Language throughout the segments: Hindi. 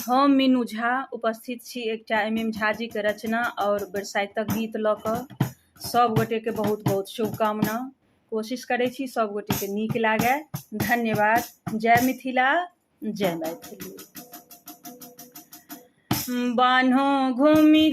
हम मीनू झा उपस्थित छी एकटा MM झा जी के रचना और बरसाइतक गीत लऽ कऽ। सब गोटे के बहुत बहुत शुभकामना। कोशिश करै छी सब गोटे के नीक लागे। धन्यवाद। जय मिथिला, जय मैथिली। बान्हो घूमि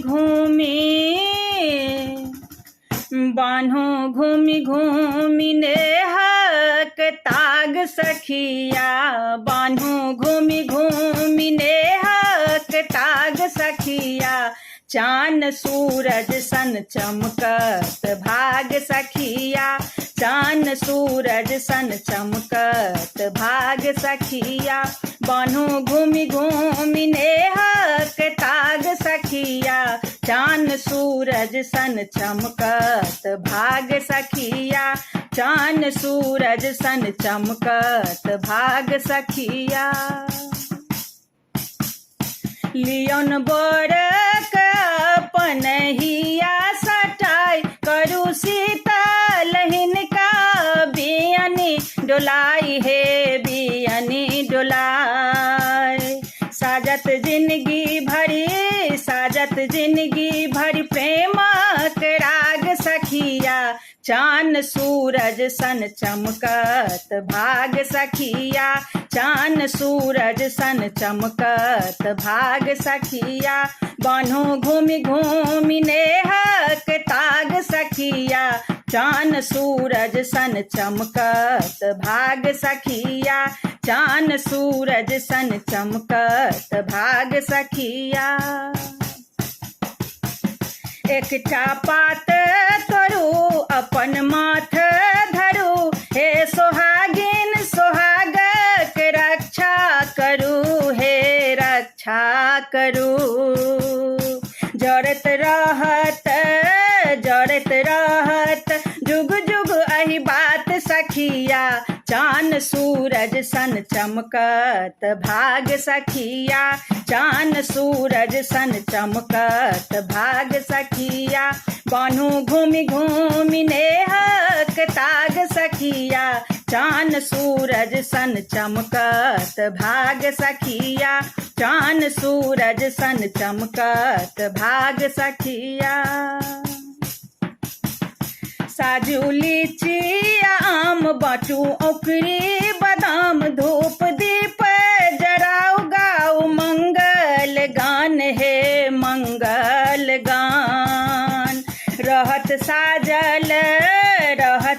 घूमि नेहक ताग सखिया, बान्हो घूमि घूमि नेहक ताग सखिया, चान सूरज सन चमकत भाग सखिया, चान सूरज सन चमकत भाग सखिया, बान्हो घूमि घूमि नेहक ताग सखिया, चान सूरज सन चमकत भाग सखिया, चान सूरज सन चमकत भाग सखिया। लियोन बरक अपन हिया सटाई, करू शीतल हिनका बियनी डोलाई, हे बियनी डोलाई। साजत जिंदगी भरी प्रेमक राग सखिया, चान सूरज सन चमकत भाग सखिया, चान सूरज सन चमकत भाग सखिया, बान्हो घूमि घूमि नेहक ताग सखिया, चान सूरज सन चमकत भाग सखिया, चान सूरज सन चमकत भाग सखिया। एकटा पात तोरू अपन माथ धरू, हे सोहागिन सोहागक रक्षा करू, हे रक्षा करू। जड़त रहत जुग जुग अहि बात सखिया, चान सूरज सन चमकत भाग सखिया, चान सूरज सन चमकत भाग सखिया, बान्हो घूमि घूमि नेहक ताग सखिया, चान सूरज सन चमकत भाग सखिया, चान सूरज सन चमकत भाग सखिया। साजू लीची आम बाटू औकरी बादाम, धूप दीप जराऊ गाऊ मंगल गान, हे मंगल गान। रहत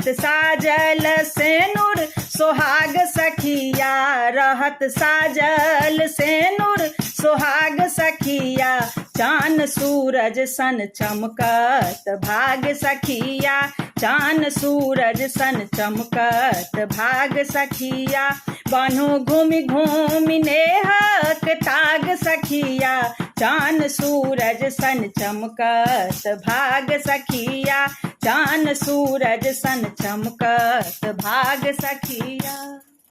साजल सेनुर सोहाग सखिया, रहत साजल सेनुर सोहाग सखिया, चान सूरज सन चमकत भाग सखिया, चान सूरज सन चमकत भाग सखिया, बान्हो घूमि घूमि नेहक ताग सखिया, चान सूरज सन चमकत भाग सखिया, चान सूरज सन चमकत भाग सखिया।